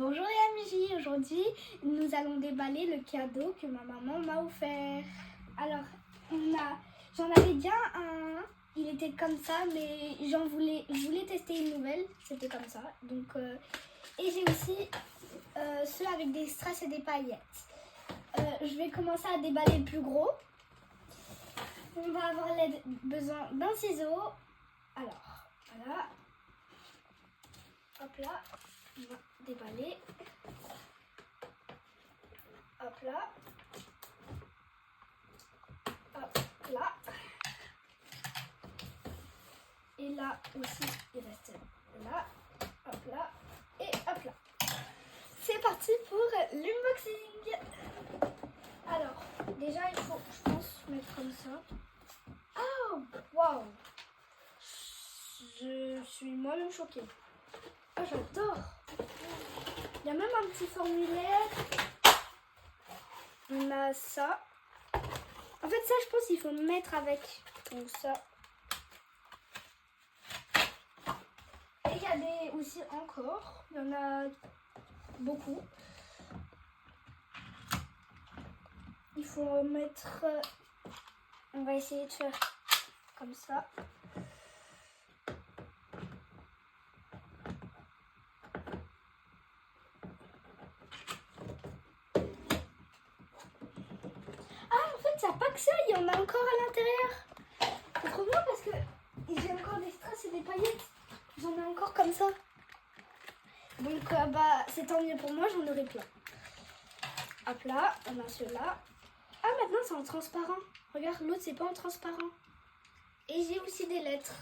Bonjour les amis, aujourd'hui nous allons déballer le cadeau que ma maman m'a offert. Alors, j'en avais déjà un, il était comme ça, mais je voulais tester une nouvelle, c'était comme ça. Donc, et j'ai aussi ceux avec des strass et des paillettes. Je vais commencer à déballer le plus gros. On va avoir besoin d'un ciseau. Alors, voilà. Hop là, on va déballer. Hop là. Hop là. Et là aussi, il reste là. Hop là. Et hop là. C'est parti pour l'unboxing. Alors, déjà, il faut, je pense, mettre comme ça. Oh, waouh! Je suis moi-même choquée. Oh, j'adore! Il y a même un petit formulaire. On a ça. En fait, ça, je pense qu'il faut mettre avec tout ça. Et il y a aussi encore. Il y en a beaucoup. Il faut mettre... On va essayer de faire comme ça. Il n'y a pas que ça, il y en a encore à l'intérieur. C'est trop bien parce que j'ai encore des strass et des paillettes. J'en ai encore comme ça. Donc c'est tant mieux pour moi, j'en aurai plein. Hop là, on a ceux-là. Ah, maintenant c'est en transparent. Regarde, l'autre c'est pas en transparent. Et j'ai aussi des lettres.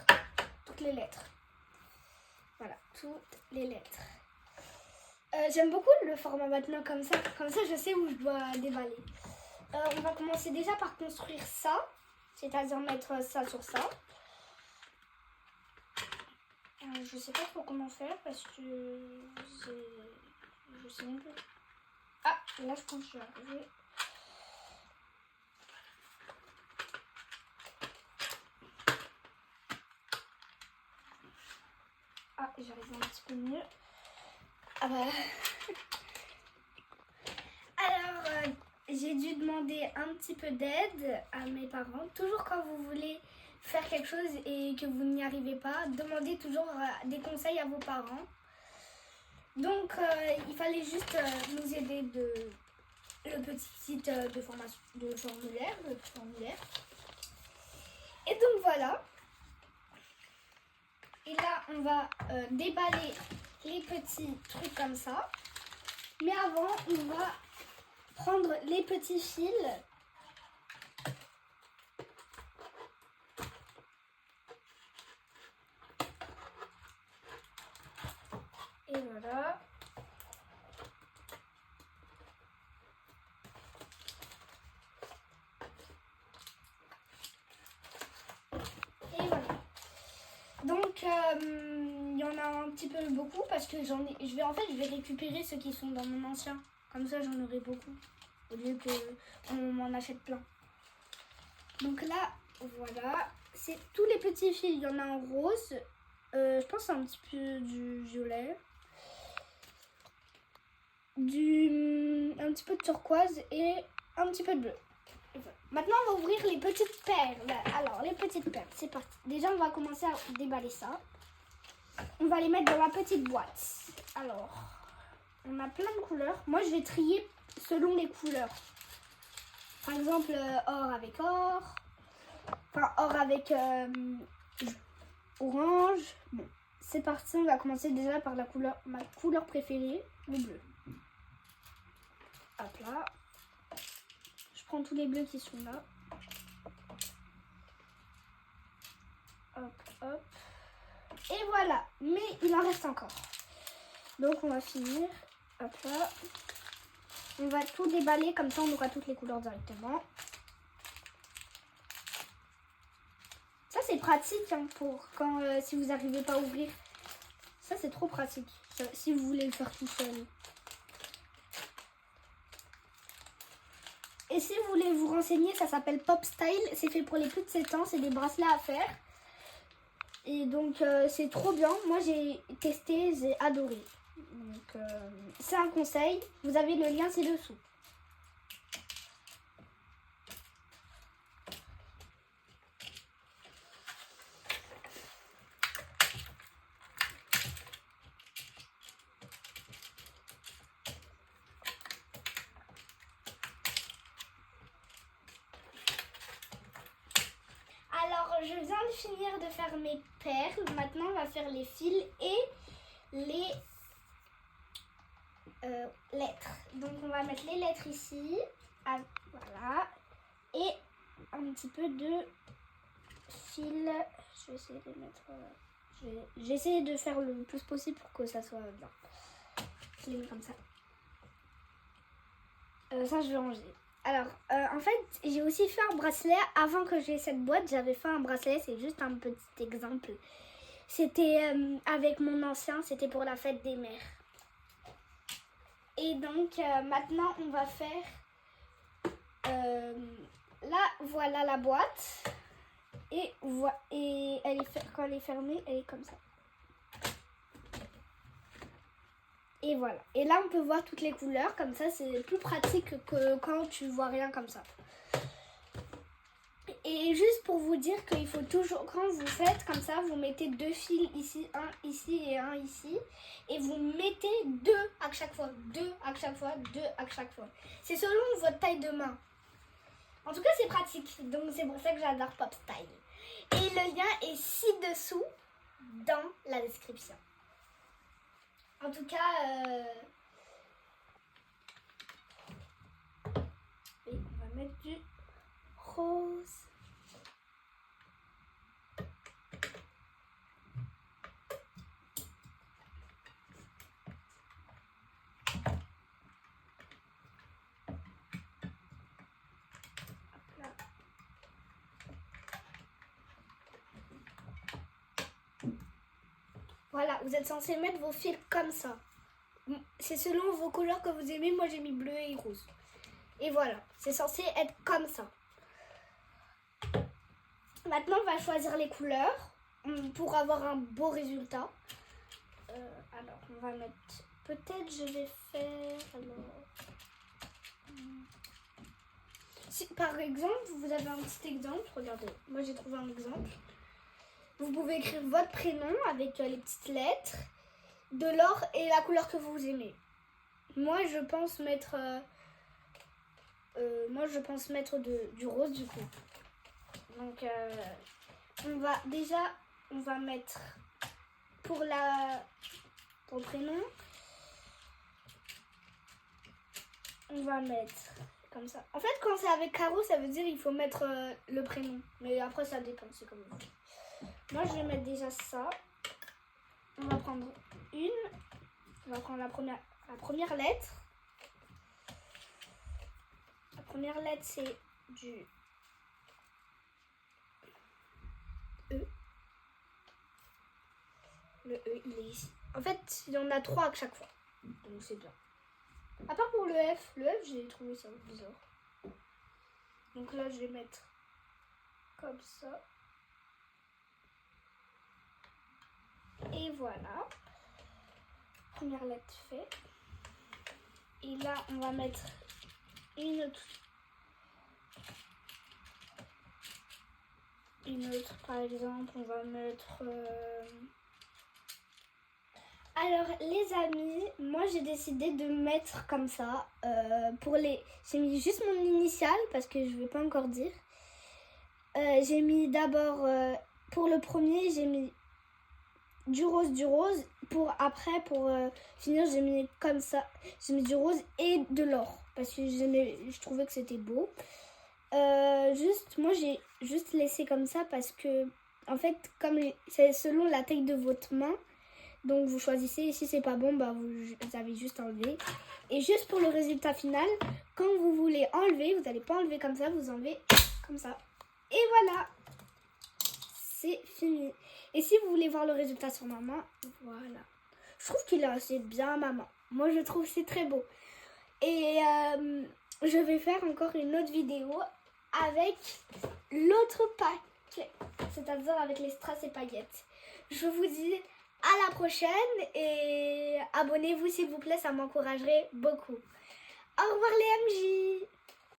Toutes les lettres. Voilà, toutes les lettres. J'aime beaucoup le format maintenant comme ça. Comme ça, je sais où je dois déballer. On va commencer déjà par construire ça, c'est-à-dire mettre ça sur ça. Je sais pas trop comment faire parce que je sais même plus. Ah, là je pense que je vais arriver. Ah, j'arrive un petit peu mieux. Ah bah. Alors, j'ai dû demander un petit peu d'aide à mes parents. Toujours quand vous voulez faire quelque chose et que vous n'y arrivez pas, demandez toujours des conseils à vos parents. Donc, il fallait juste nous aider le petit site de formulaire, le petit formulaire. Et donc voilà. Et là, on va déballer les petits trucs comme ça. Mais avant, on va prendre les petits fils. Et voilà. Et voilà. Donc, il y en a un petit peu beaucoup parce que je vais récupérer ceux qui sont dans mon ancien. Comme ça, j'en aurai beaucoup. Au lieu qu'on m'en achète plein. Donc là, voilà. C'est tous les petits fils. Il y en a en rose. Je pense que c'est un petit peu du violet. Un petit peu de turquoise et un petit peu de bleu. Voilà. Maintenant, on va ouvrir les petites perles. Alors, les petites perles, c'est parti. Déjà, on va commencer à déballer ça. On va les mettre dans la petite boîte. Alors, on a plein de couleurs. Moi, je vais trier selon les couleurs. Par exemple, or avec or. Enfin, or avec orange. Bon, c'est parti. On va commencer déjà par ma couleur préférée, le bleu. Hop là. Je prends tous les bleus qui sont là. Hop, hop. Et voilà. Mais il en reste encore. Donc, on va finir. Hop là. On va tout déballer, comme ça on aura toutes les couleurs directement. Ça c'est pratique hein, pour quand si vous n'arrivez pas à ouvrir. Ça c'est trop pratique si vous voulez le faire tout seul. Et si vous voulez vous renseigner, ça s'appelle Pop Style. C'est fait pour les plus de 7 ans, c'est des bracelets à faire. Et donc c'est trop bien. Moi j'ai testé, j'ai adoré. Donc, c'est un conseil. Vous avez le lien ci-dessous. Alors, je viens de finir de faire mes perles. Maintenant, on va faire les fils et les lettres. Donc, on va mettre les lettres ici. Voilà. Et un petit peu de fil. Je vais essayer de mettre... J'essaie de faire le plus possible pour que ça soit bien. Je les mets comme ça. Ça, je vais ranger. Alors, en fait, j'ai aussi fait un bracelet. Avant que j'ai cette boîte, j'avais fait un bracelet. C'est juste un petit exemple. C'était avec mon ancien. C'était pour la fête des mères. Et donc, maintenant, on va faire... là, voilà la boîte. Et elle quand elle est fermée, elle est comme ça. Et voilà. Et là, on peut voir toutes les couleurs. Comme ça, c'est plus pratique que quand tu vois rien comme ça. Et juste pour vous dire qu'il faut toujours, quand vous faites comme ça, vous mettez 2 fils ici, un ici et un ici. Et vous mettez 2 à chaque fois. 2 à chaque fois, 2 à chaque fois. C'est selon votre taille de main. En tout cas, c'est pratique. Donc, c'est pour ça que j'adore Pop Style. Et le lien est ci-dessous dans la description. En tout cas, et on va mettre du rose. Hop là. Voilà, vous êtes censé mettre vos fils comme ça. C'est selon vos couleurs que vous aimez. Moi, j'ai mis bleu et rose. Et voilà, c'est censé être comme ça. Maintenant, on va choisir les couleurs pour avoir un beau résultat. Alors, on va mettre... Peut-être je vais faire... Alors... Si, par exemple, vous avez un petit exemple. Regardez, moi j'ai trouvé un exemple. Vous pouvez écrire votre prénom avec les petites lettres, de l'or et la couleur que vous aimez. Moi, je pense mettre... du rose du coup. Donc, on va mettre pour le prénom, on va mettre comme ça. En fait, quand c'est avec carreau, ça veut dire il faut mettre le prénom. Mais après, ça dépend, c'est comme vous. Moi, je vais mettre déjà ça. On va prendre on va prendre la première lettre. La première lettre, c'est du E. Le E, il est ici. En fait, il y en a 3 à chaque fois. Donc, c'est bien. À part pour le F. Le F, j'ai trouvé ça bizarre. Donc là, je vais mettre comme ça. Et voilà. Première lettre faite. Et là, on va mettre une autre, par exemple, on va mettre... Alors, les amis, moi, j'ai décidé de mettre comme ça. J'ai mis juste mon initiale parce que je ne vais pas encore dire. J'ai mis d'abord, pour le premier, j'ai mis du rose. Pour finir, j'ai mis comme ça. J'ai mis du rose et de l'or parce que je trouvais que c'était beau. Moi, j'ai juste laissé comme ça parce que, en fait, comme c'est selon la taille de votre main. Donc vous choisissez, et si c'est pas bon, bah vous avez juste enlevé. Et juste pour le résultat final, quand vous voulez enlever, vous n'allez pas enlever comme ça, vous enlevez comme ça. Et voilà, c'est fini. Et si vous voulez voir le résultat sur ma main, voilà. Je trouve qu'il est assez bien à ma main. Moi je trouve que c'est très beau. Et je vais faire encore une autre vidéo avec l'autre pack, c'est-à-dire avec les strass et paillettes. Je vous dis à la prochaine et abonnez-vous s'il vous plaît, ça m'encouragerait beaucoup. Au revoir les MJ.